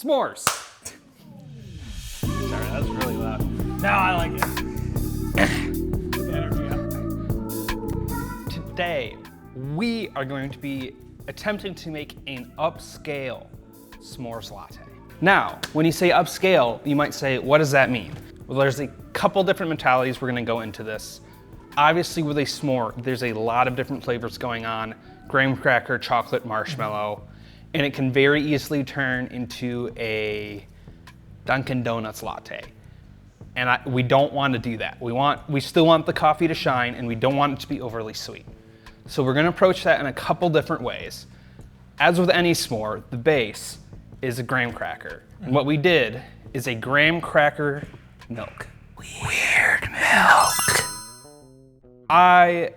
s'mores. Sorry, that was really loud. No, I like it. Energy up. Today, we are going to be attempting to make an upscale s'mores latte. Now, when you say upscale, you might say, what does that mean? Well, there's a couple different mentalities we're gonna go into this. Obviously with a s'more, there's a lot of different flavors going on, graham cracker, chocolate, marshmallow, and it can very easily turn into a Dunkin' Donuts latte. And we don't want to do that. We still want the coffee to shine, and we don't want it to be overly sweet. So we're gonna approach that in a couple different ways. As with any s'more, the base is a graham cracker. And what we did is a graham cracker milk. Weird milk. I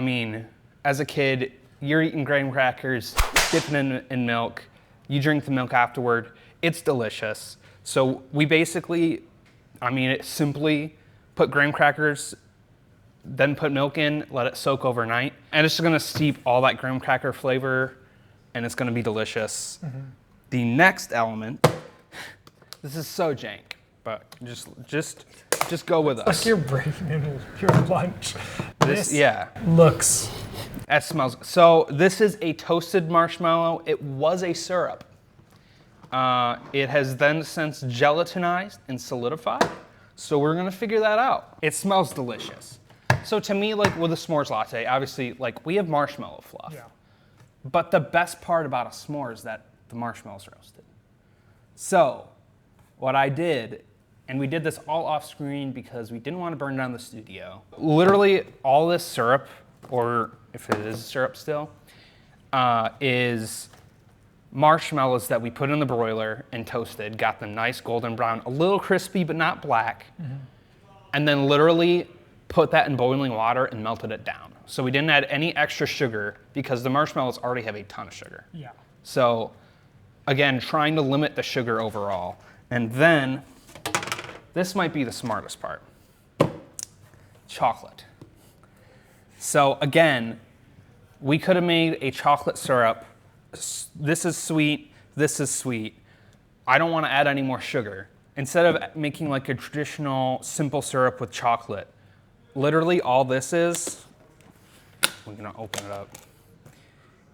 mean, as a kid, you're eating graham crackers, dipping in milk, you drink the milk afterward, it's delicious. So we basically, simply put graham crackers, then put milk in, let it soak overnight, and it's just gonna steep all that graham cracker flavor, and it's gonna be delicious. The next element, this is so jank, but just go with us. Like you're breaking in your lunch. This yeah. looks. That smells. So this is a toasted marshmallow. It was a syrup. It has then since gelatinized and solidified. So we're gonna figure that out. It smells delicious. So to me, like with a s'mores latte, obviously, like we have marshmallow fluff. Yeah. But the best part about a s'more is that the marshmallow's roasted. So what I did, and we did this all off screen because we didn't want to burn down the studio. Literally all this syrup, or if it is syrup still, is marshmallows that we put in the broiler and toasted, got them nice golden brown, a little crispy but not black, and then literally put that in boiling water and melted it down. So we didn't add any extra sugar because the marshmallows already have a ton of sugar. Yeah. So again, trying to limit the sugar overall. And then, this might be the smartest part. Chocolate. So again, we could have made a chocolate syrup. This is sweet, this is sweet. I don't want to add any more sugar. Instead of making like a traditional simple syrup with chocolate, literally all this is, we're gonna open it up.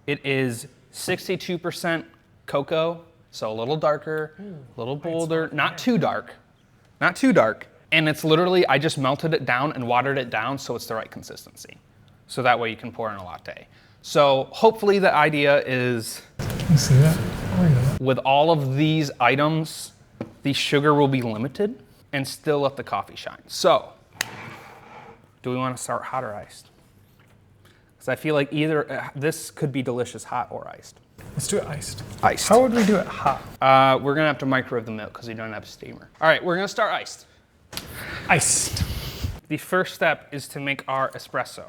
It is 62% cocoa, so a little darker, a little bolder, not too dark, not too dark. And it's literally, I just melted it down and watered it down so it's the right consistency. So that way you can pour in a latte. So hopefully the idea is, You see that? Oh, yeah. with all of these items, the sugar will be limited and still let the coffee shine. So, do we want to start hot or iced? Because I feel like either, this could be delicious hot or iced. Let's do it iced. Iced. How would we do it hot? We're gonna have to microwave the milk because we don't have a steamer. All right, we're gonna start iced. Iced. The first step is to make our espresso.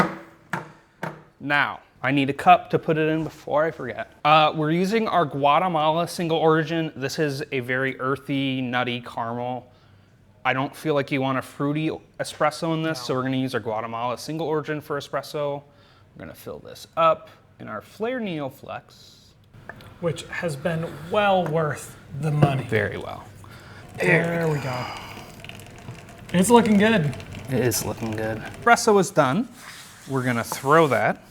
Now, I need a cup to put it in before I forget. We're using our Guatemala single origin. This is a very earthy, nutty caramel. I don't feel like you want a fruity espresso in this, so we're gonna use our Guatemala single origin for espresso. We're gonna fill this up in our Flair NeoFlex. Which has been well worth the money. Very well. There we go. It's looking good. It is looking good. Espresso is done. We're gonna throw that.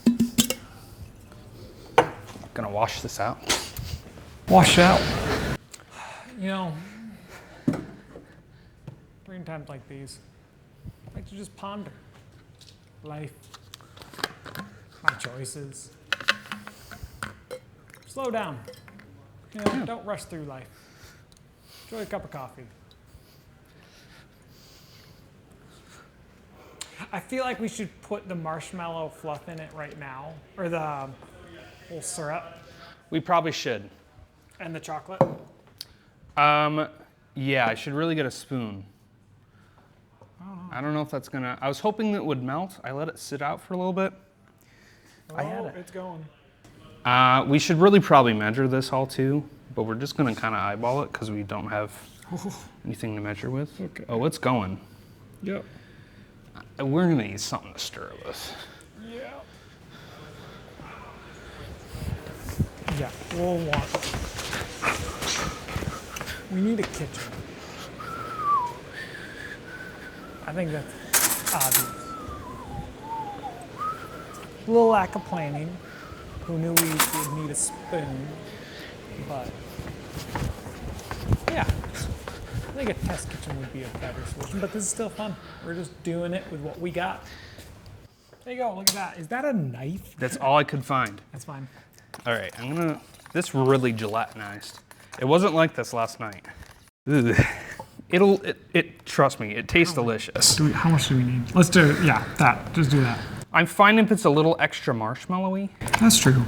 Gonna wash this out. Wash out. You know, during times like these, I like to just ponder life, my choices. Slow down. You know, don't rush through life. Enjoy a cup of coffee. I feel like we should put the marshmallow fluff in it right now, or the whole syrup. We probably should. And the chocolate. Yeah, I should really get a spoon. I don't know if that's gonna, I was hoping that it would melt. I let it sit out for a little bit. I had it. It's going. We should really probably measure this all too, but we're just gonna kind of eyeball it because we don't have anything to measure with. Okay. Oh, it's going. Yep. We're gonna need something to stir it with. Yeah. Yeah, we'll want. We need a kitchen. I think that's obvious. A little lack of planning. Who knew we would need a spoon? But yeah, I think a test kitchen would be a better solution. But this is still fun. We're just doing it with what we got. There you go. Look at that. Is that a knife? That's all I could find. That's fine. All right, this really gelatinized. It wasn't like this last night. Ugh. Trust me, it tastes delicious. How much do we need? Let's do, yeah, that. Just do that. I'm fine if it's a little extra marshmallowy. That's true.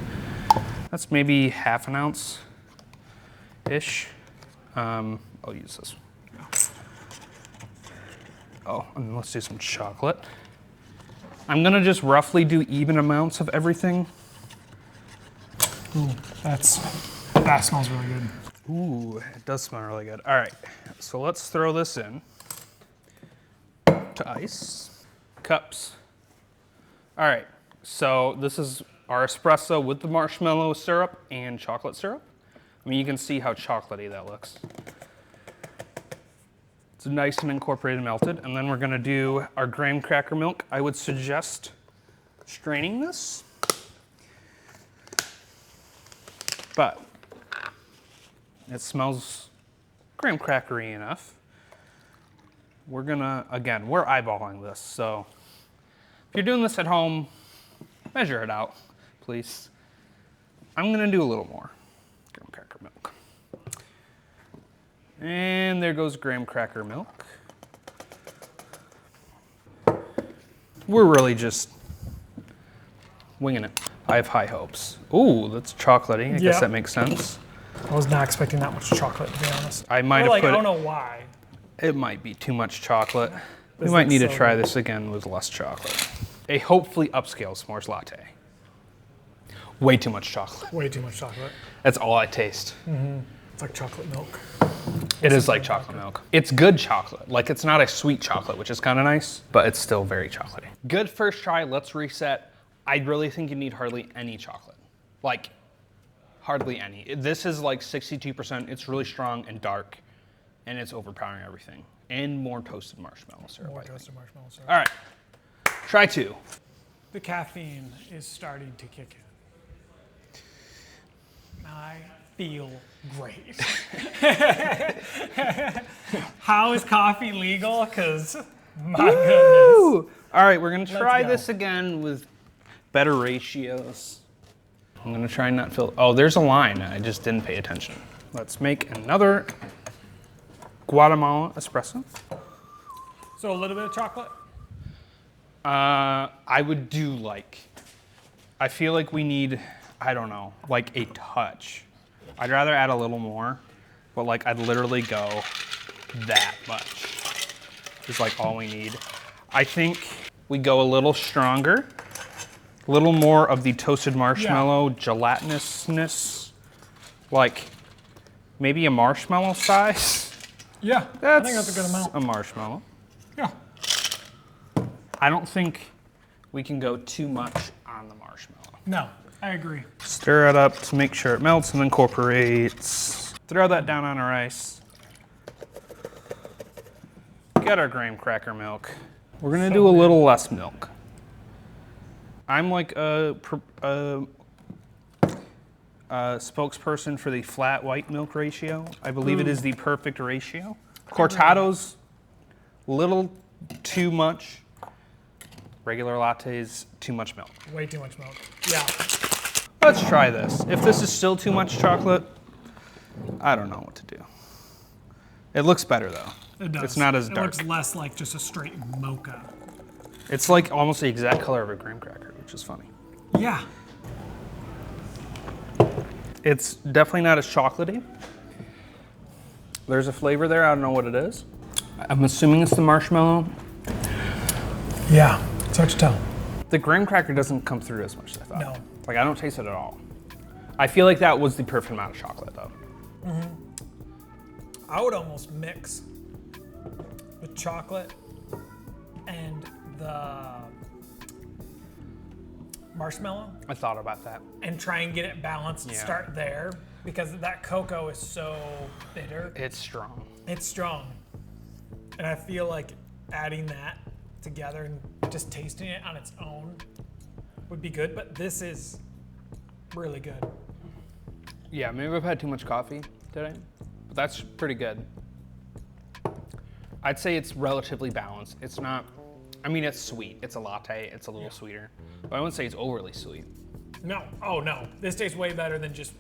That's maybe half an ounce-ish. I'll use this. Oh, and let's do some chocolate. I'm gonna just roughly do even amounts of everything. Ooh, that smells really good. Ooh, it does smell really good. All right, so let's throw this in to ice. Cups. All right, so this is our espresso with the marshmallow syrup and chocolate syrup. I mean, you can see how chocolatey that looks. It's nice and incorporated and melted. And then we're gonna do our graham cracker milk. I would suggest straining this. But it smells graham crackery enough. We're gonna, again, we're eyeballing this. So if you're doing this at home, measure it out, please. I'm gonna do a little more graham cracker milk. And there goes graham cracker milk. We're really just winging it. I have high hopes. Ooh, that's chocolatey. I guess that makes sense. I was not expecting that much chocolate, to be honest. I might have put I don't know why. It might be too much chocolate. We might need to try this again with less chocolate. A hopefully upscale s'mores latte. Way too much chocolate. Way too much chocolate. That's all I taste. Mm-hmm. It's like chocolate milk. It is like chocolate milk. It's good chocolate. Like, it's not a sweet chocolate, which is kind of nice, but it's still very chocolatey. Good first try. Let's reset. I really think you need hardly any chocolate. Like, hardly any. This is like 62%. It's really strong and dark, and it's overpowering everything. And more toasted marshmallow syrup. More toasted marshmallow syrup. All right, try two. The caffeine is starting to kick in. I feel great. How is coffee legal? Because my goodness. All right, we're gonna try this again with better ratios. I'm gonna try and not fill. Oh, there's a line. I just didn't pay attention. Let's make another Guatemala espresso. So a little bit of chocolate? I would do like, I feel like we need, I don't know, like a touch. I'd rather add a little more, but like I'd literally go that much. Is like all we need. I think we go a little stronger, a little more of the toasted marshmallow gelatinousness, like maybe a marshmallow size. Yeah, I think that's a good amount. A marshmallow. Yeah. I don't think we can go too much on the marshmallow. No, I agree. Stir it up to make sure it melts and incorporates. Throw that down on our ice. Get our graham cracker milk. We're gonna do a little less milk. I'm like a spokesperson for the flat white milk ratio. I believe it is the perfect ratio. Cortado's, little too much. Regular lattes, too much milk. Way too much milk. Yeah. Let's try this. If this is still too much chocolate, I don't know what to do. It looks better though. It does. It's not as dark. It looks less like just a straight mocha. It's like almost the exact color of a graham cracker, which is funny. Yeah. It's definitely not as chocolatey. There's a flavor there, I don't know what it is. I'm assuming it's the marshmallow. Yeah, it's hard to tell. The graham cracker doesn't come through as much as I thought. No. Like, I don't taste it at all. I feel like that was the perfect amount of chocolate though. Mm-hmm. I would almost mix the chocolate and the marshmallow. I thought about that. And try and get it balanced. Yeah. Start there. because that cocoa is so bitter. It's strong. It's strong. And I feel like adding that together and just tasting it on its own would be good, but this is really good. Yeah, maybe I've had too much coffee today, but that's pretty good. I'd say it's relatively balanced. It's not, I mean, it's sweet. It's a latte. It's a little sweeter, but I wouldn't say it's overly sweet. No, oh no. This tastes way better than just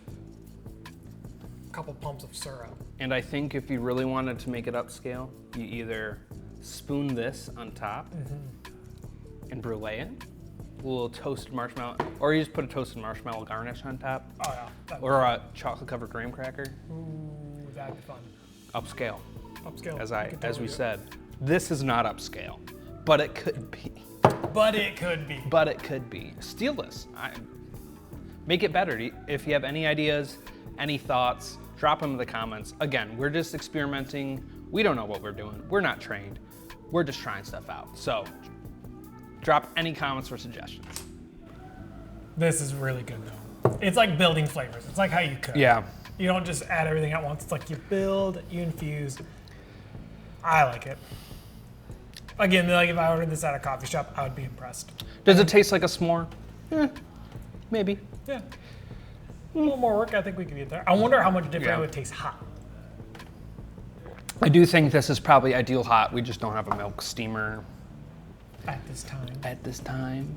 a couple pumps of syrup. And I think if you really wanted to make it upscale, you either spoon this on top and brulee it, a little toasted marshmallow, or you just put a toasted marshmallow garnish on top, Oh yeah. or a chocolate covered graham cracker. Ooh, that'd be fun. Upscale, Upscale. as we said. This is not upscale, but it could be. But it could be. But it could be. Steal this. Make it better. If you have any ideas, any thoughts, drop them in the comments. Again, we're just experimenting. We don't know what we're doing. We're not trained. We're just trying stuff out. So drop any comments or suggestions. This is really good though. It's like building flavors. It's like how you cook. Yeah. You don't just add everything at once. It's like you build, you infuse. I like it. Again, like if I ordered this at a coffee shop, I would be impressed. Does it taste like a s'more? Maybe. Yeah. A little more work, I think we could get there. I wonder how much different Yeah. it would taste hot. I do think this is probably ideal hot. We just don't have a milk steamer At this time. at this time.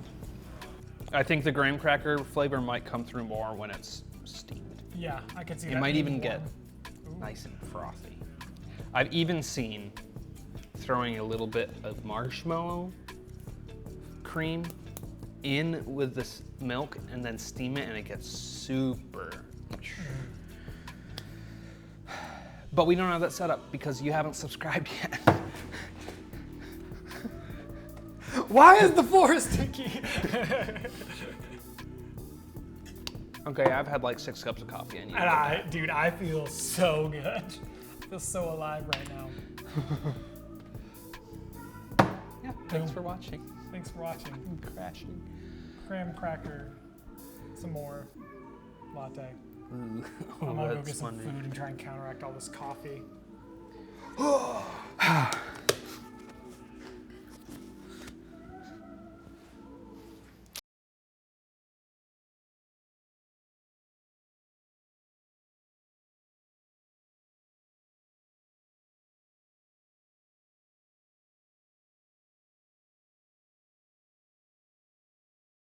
I think the graham cracker flavor might come through more when it's steamed. Yeah, I could see It that. might being even get warm. nice and frothy. I've even seen throwing a little bit of marshmallow cream in with this milk and then steam it and it gets super. But we don't have that set up because you haven't subscribed yet. Why is the floor sticky? Okay, I've had like 6 cups of coffee and you. And dude, I feel so good. I feel so alive right now. Yeah, thanks for watching. Thanks for watching. I'm crashing. Graham cracker, some more latte. Ooh, I'm gonna go that's get some funny. food and try and counteract all this coffee.